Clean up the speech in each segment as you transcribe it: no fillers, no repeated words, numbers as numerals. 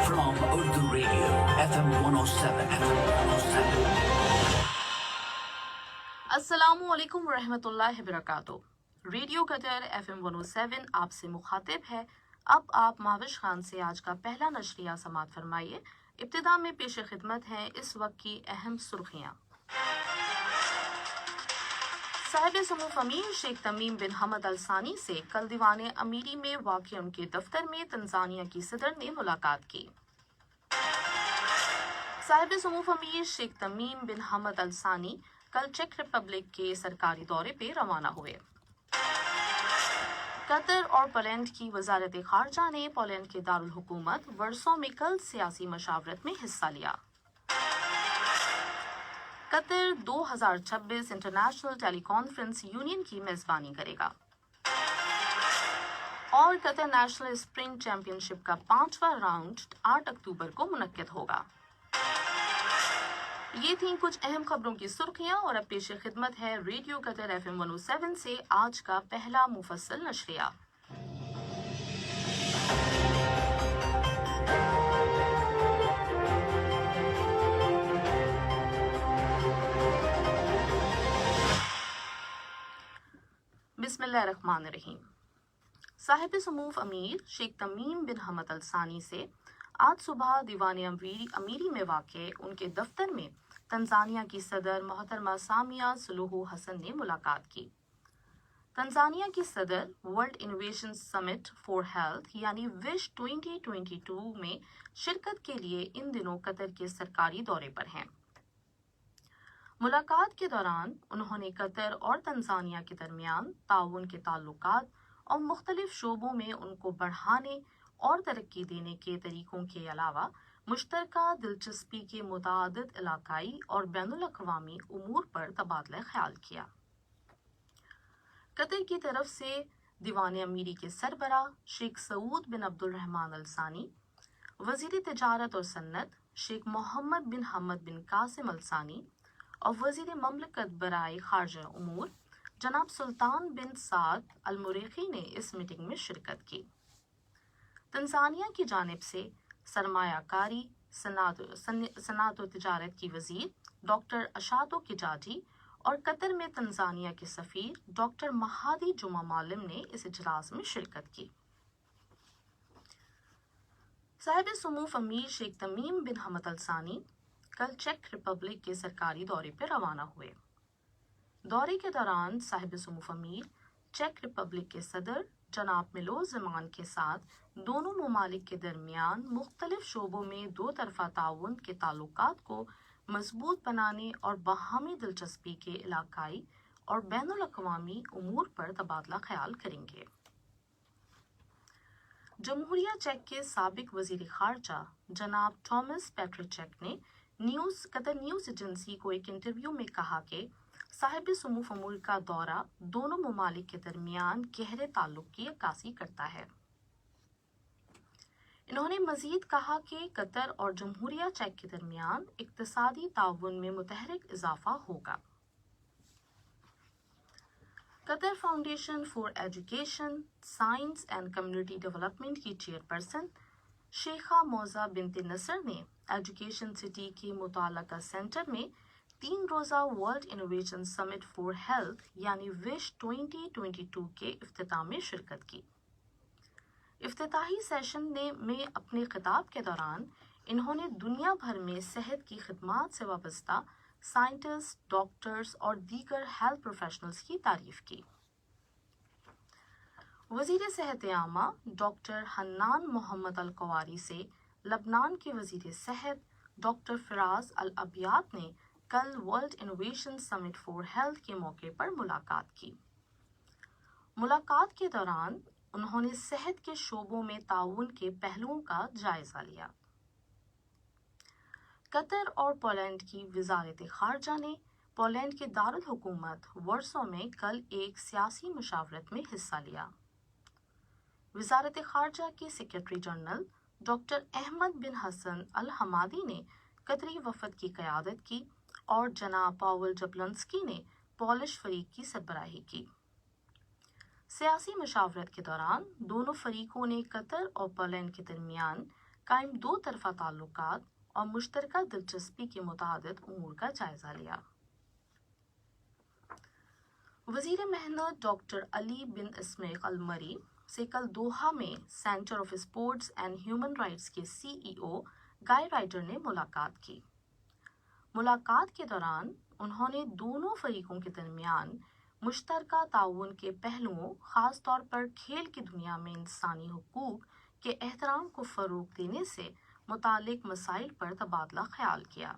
from Urdu Radio, FM 107, FM 107. अस्सलामु अलैकुम रहमतुल्लाहि वबरकातुहू। रेडियो कतर FM 107 आपसे मुखातिब है। अब आप माविश खान से आज का पहला नशरिया समात फरमाइए। इब्तिदा में पेश खिदमत हैं इस वक्त की अहम सुर्खियाँ। साहिब सुमूफ अमीर शेख तमीम बिन हमद अल सानी से कल दीवाने अमीरी में वाक़ उनके दफ्तर में तंजानिया की सदर ने मुलाकात की। साहिब सुमूफ अमीर शेख तमीम बिन हमद अल सानी कल चेक रिपब्लिक के सरकारी दौरे पे रवाना हुए। कतर और पोलैंड की वजारत खारजा ने पोलैंड के दारुल हुकूमत वर्सो में कल सियासी मशावरत में हिस्सा लिया। कतर 2026 इंटरनेशनल टेलीकॉन्फ्रेंस यूनियन की मेजबानी करेगा। और कतर नेशनल स्प्रिंग चैंपियनशिप का 5वां राउंड 8 अक्टूबर को मुनक्किद होगा। ये थीं कुछ अहम खबरों की सुर्खियां और अब पेश खिदमत है रेडियो कतर FM 107 से आज का पहला मुफस्सल नशरिया। बिस्मिल्लाहिर्रहमानिर्रहीम। साहिब समूफ अमीर शेख तमीम बिन हमद अल सानी से आज सुबह दीवाने अमीरी में वाक़े उनके दफ्तर में तंजानिया की सदर मोहतरमा सामिया सुलूहू हसन ने मुलाकात की। तंजानिया की सदर world innovation summit for health यानी विश 2022 में शिरकत के लिए इन दिनों कतर के सरकारी दौरे पर हैं। मुलाकात के दौरान उन्होंने कतर और तंजानिया के दरमियान ताउन के ताल्लुकात और मुख्तलिफ शोबों में उनको बढ़ाने और तरक्की देने के तरीकों के अलावा मुश्तरका दिलचस्पी के मुताअद्दिद इलाकाई और बैनुल अक़वामी उमूर पर तबादला ख्याल किया। कतर की तरफ से दीवान अमीरी के सरबरा शेख सऊद बिन अब्दुल रहमान अल सानी, वज़ीर तिजारत और सन्नत शेख मोहम्मद बिन हमद बिन कासिम अल सानी और वज़ीर ममलकत बराए खारजा उमूर जनाब सुल्तान बिन साद अल मुरेखी ने इस मीटिंग में शिरकत की। तंजानिया की जानिब से सरमायाकारी सनात और तिजारत की वज़ीर डॉक्टर अशातो किजाजी और कतर में तंजानिया के सफ़ीर डॉक्टर महादी जुमा मालिम ने इस इजलास में शिरकत की। साहिब सुमूफ अमीर शेख तमीम बिन हमद अल सानी कल चेक रिपब्लिक के सरकारी दौरे पर रवाना हुए। दौरे के दौरान साहिब सुमूफ अमीर चेक रिपब्लिक के सदर जनाब मिलोस ज़मान के साथ दोनों ममालिक के दरमियान मुख्तलिफ शोबों में दो तरफा ताउन के ताल्लुकात को मजबूत बनाने और बाहमी दिलचस्पी के इलाकाई और बैनुल अक़वामी उमूर पर तबादला ख्याल करेंगे। जमहूरिया चेक के साबिक वज़ीर खारजा जनाब थॉमस पेट्रिचेक ने कतर न्यूज़ एजेंसी को एक इंटरव्यू में कहा कि साहिब सुमूफ अमूर का दौरा दोनों ममालिक के दरमियान गहरे ताल्लुक की अक्कासी करता है। इन्होंने मजीद कहा कि कतर और जमहूरिया चेक के दरमियान इक्तिसादी ताउन में मुतहरिक इजाफा होगा। Qatar foundation for education, science and community development की चेयरपर्सन शेखा मौजा बिनते नसर ने एजुकेशन सिटी के मुताल्लिका सेंटर में 3 रोज़ा world innovation summit for health यानी विश 2022 के इफ्तिताम में शिरकत की। इफ्तिताही सेशन में अपने खिताब के दौरान इन्होंने दुनिया भर में सेहत की खिदमात से वाबस्ता साइंटिस्ट, डॉक्टर्स और दीगर हेल्थ प्रोफेशनल्स की तारीफ की। वज़ीर सेहत आमा डॉक्टर हन्नान मोहम्मद अल कवारी से लबनान के वज़ीर सेहत डॉक्टर फिराज अल अबियात ने कल world innovation summit for health के मौके पर मुलाकात की। मुलाकात के दौरान उन्होंने सेहत के शोबों में ताउन के पहलुओं का जायजा लिया। कतर और पोलैंड की वजारत खारजा ने पोलैंड के दारुल हुकूमत वर्सो में कल एक सियासी मुशावरत में हिस्सा लिया। वजारत खारजा के सेक्रेटरी जनरल डॉक्टर अहमद बिन हसन अल हमादी ने कतरी वफद की क़यादत की और जनाब पावल जबलंस्की ने पॉलिश फरीक की सरबराही की। सियासी मशावरत के दौरान दोनों फरीकों ने कतर और पोलैंड के दरमियान कायम दो तरफा ताल्लुकात और मुश्तरका दिलचस्पी के मुताबिक उमूर का जायजा लिया। वजीर मेहनत डॉक्टर अली बिन इस्माइल अल मरी से कल दोहा में centre of sports and human rights के CEO गाय राइडर ने मुलाकात की। मुलाकात के दौरान उन्होंने दोनों फरीकों के दरमियान मुश्तरका ताउन के पहलुओं, खास तौर पर खेल की दुनिया में इंसानी हुकूक के एहतराम को फ़रोग देने से मुतालिक मसाइल पर तबादला ख्याल किया।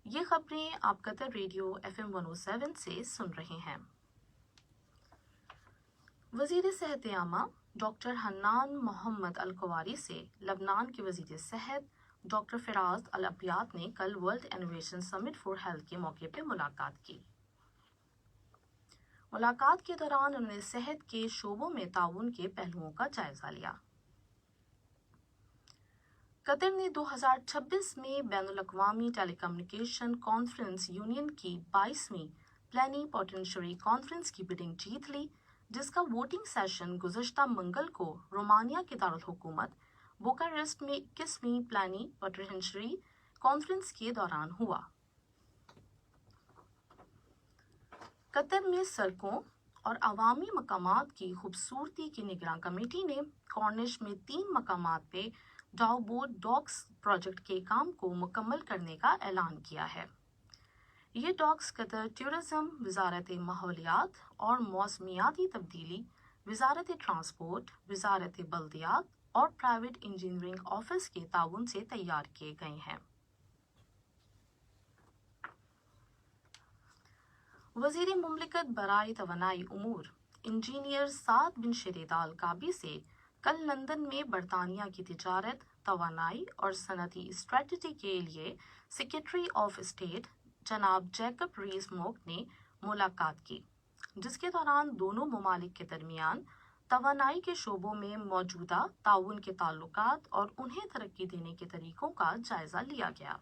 ये खबरें आप कतर रेडियो FM 107 से सुन रहे हैं। वज़ीर सेहत आमा डॉक्टर हन्नान मोहम्मद अल कुवारी से लबनान के वज़ीर सेहत डॉक्टर फ़राज़ अल अबियात ने कल world innovation summit for health के मौके पर मुलाकात की। मुलाकात के दौरान उन्होंने सेहत के शोबों में ताउन के पहलुओं का जायजा लिया। कतर ने 2026 में बैनुल-अक़वामी टेलीकम्युनिकेशन कॉन्फ्रेंस यूनियन की 22वीं प्लेनिपोटेंशियरी कॉन्फ्रेंस की बिडिंग जीत ली, जिसका वोटिंग सेशन गुज़श्ता मंगल को रोमानिया के दारुल हुकूमत बुकारेस्ट में 21वीं प्लेनिपोटेंशियरी कॉन्फ्रेंस के दौरान हुआ। कतर में सड़कों और अवामी मकामात की खूबसूरती की निगरान कमेटी ने कॉर्निश में 3 मकामात पे डाउबोट डॉक्स प्रोजेक्ट के काम को मुकम्मल करने का ऐलान किया है। ये डॉक्स कतर टूरिज्म, वजारत माहौलियात और मौसमियाती तब्दीली, वजारत ट्रांसपोर्ट, वजारत बल्दियात और प्राइवेट इंजीनियरिंग ऑफिस के ताउन से तैयार किए गए हैं। वज़ीर मुमलिकत बराए तवानाई उमूर इंजीनियर साद बिन शरीद अल काबी से कल लंदन में बरतानिया की तिजारत, तवानाई और सनती स्ट्रेटजी के लिए सेक्रेटरी ऑफ स्टेट जनाब जैकब रीस-मोक ने मुलाकात की, जिसके दौरान दोनों ममालिक के दरमियान तवानाई के शोबों में मौजूदा ताउन के ताल्लुकात और उन्हें तरक्की देने के तरीकों का जायजा लिया गया।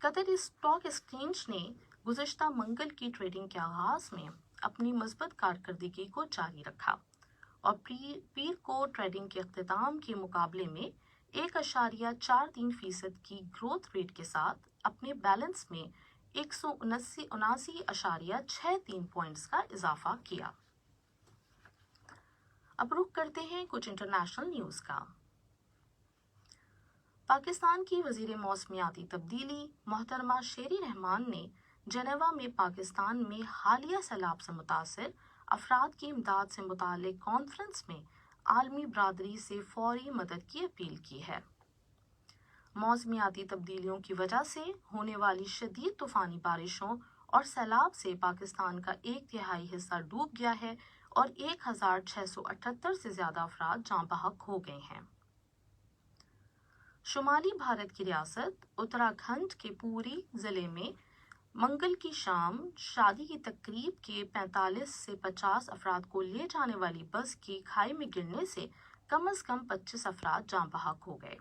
कतर स्टॉक एक्सचेंज ने गुज़श्ता मंगल की ट्रेडिंग के आगाज में अपनी मज़बूत कारकर्दगी को जारी रखा और पीर को ट्रेडिंग के अख्तिताम के मुकाबले में 1.43% की ग्रोथ रेट के साथ अपने बैलेंस में 179.63 पॉइंट्स का इजाफा किया। अब रुख करते हैं कुछ इंटरनेशनल न्यूज़ का। पाकिस्तान की वज़ीर मौसमियाती तब्दीली मोहतरमा शेरी रहमान ने जेनेवा में पाकिस्तान में हालिया सैलाब से मुतासर अफराद की इमदाद से मुतालिक कॉन्फ्रेंस में आलमी बरादरी से फौरी मदद की अपील की है। मौसमियाती तब्दीलियों की वजह से होने वाली शदीद तूफ़ानी बारिशों और सैलाब से पाकिस्तान का 1/3 हिस्सा डूब गया है और 1678 से ज़्यादा अफराद जाँ बहक हो गए हैं। शुमाली भारत की रियासत उत्तराखंड के पूरी ज़िले में मंगल की शाम शादी की तकरीब के 45 से 50 अफराद को ले जाने वाली बस की खाई में गिरने से कम से कम 25 अफराद जाँ बहक हो गए।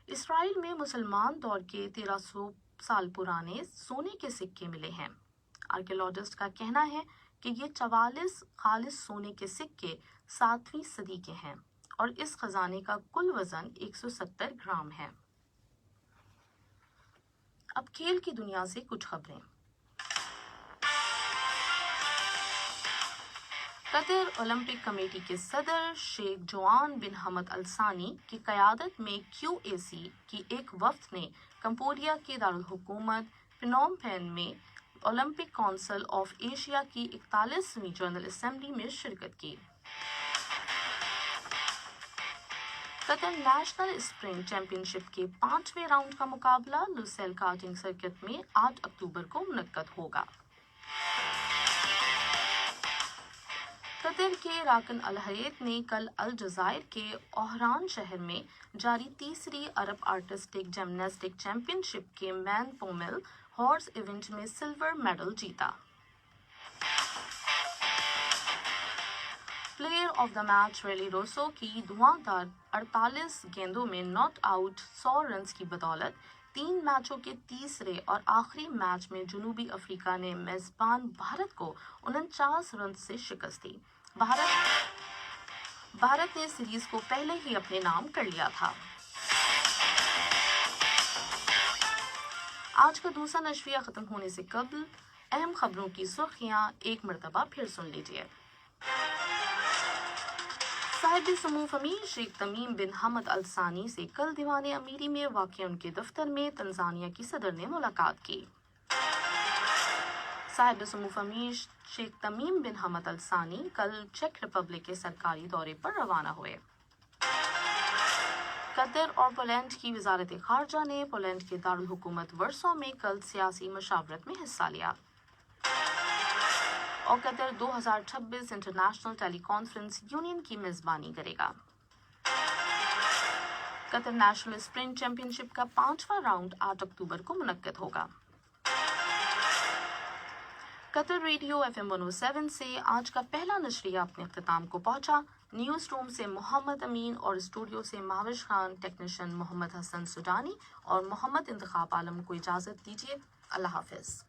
इसराइल में मुसलमान दौर के 1300 साल पुराने सोने के सिक्के मिले हैं। आर्कियोलॉजिस्ट का कहना है कि ये 44 खालिस सोने के सिक्के 7वीं सदी के हैं और इस खजाने का कुल वजन 170 ग्राम है। अब खेल की दुनिया से कुछ खबरें। कतर ओलंपिक कमेटी के सदर शेख जोआन बिन हमद अल सानी की क़यादत में QAC की एक वफ़द ने कंबोडिया के दारुल हुकूमत प्नोम पेन में ओलंपिक काउंसिल ऑफ एशिया की 41वीं जनरल असेंबली में शिरकत की। कतर नेशनल स्प्रिंग चैंपियनशिप के 5वें राउंड का मुकाबला लुसेल कार्टिंग सर्किट में 8 अक्टूबर को मुनक्कद होगा। कतर के राकन अल हयत ने कल अल जज़ायर के ओहरान शहर में जारी तीसरी अरब आर्टिस्टिक जिम्नास्टिक चैंपियनशिप के मैन पोमेल हॉर्स इवेंट में सिल्वर मेडल जीता। Player of the match Rilee Rossouw की धुआंधार 48 गेंदों में नॉट आउट 100 रन्स की बदौलत 3 मैचों के तीसरे और आखिरी मैच में जनूबी अफ्रीका ने मेजबान भारत को 49 रन से शिकस्त दी। بھارت نے سیریز کو پہلے ہی اپنے نام کر لیا تھا۔ آج کا دوسرا نشریہ ختم ہونے سے قبل اہم خبروں کی سرخیاں ایک مرتبہ پھر سن لیجیے۔ صاحب سمو امیر شیخ تمیم بن حمد الثانی سے کل دیوان امیری میں واقع ان کے دفتر میں تنزانیہ کی صدر نے ملاقات کی۔ صاحب سمو امیر شیخ تمیم بن حمد الثانی کل چیک ریپبلک کے سرکاری دورے پر روانہ ہوئے۔ قطر اور پولینڈ کی وزارت خارجہ نے پولینڈ کے دارالحکومت ورسو میں کل سیاسی مشاورت میں حصہ لیا اور قطر 2026 انٹرنیشنل ٹیلی کانفرنس یونین کی میزبانی کرے گا۔ قطر نیشنل اسپرنٹ چیمپئن شپ کا 5واں راؤنڈ 8 اکتوبر کو منعقد ہوگا۔ قطر ریڈیو FM 107 سے آج کا پہلا نشریہ اپنے اختتام کو پہنچا۔ نیوز روم سے محمد امین اور اسٹوڈیو سے مہاوش خان، ٹیکنیشین محمد حسن سوڈانی اور محمد انتخاب عالم کو اجازت دیجیے۔ اللہ حافظ۔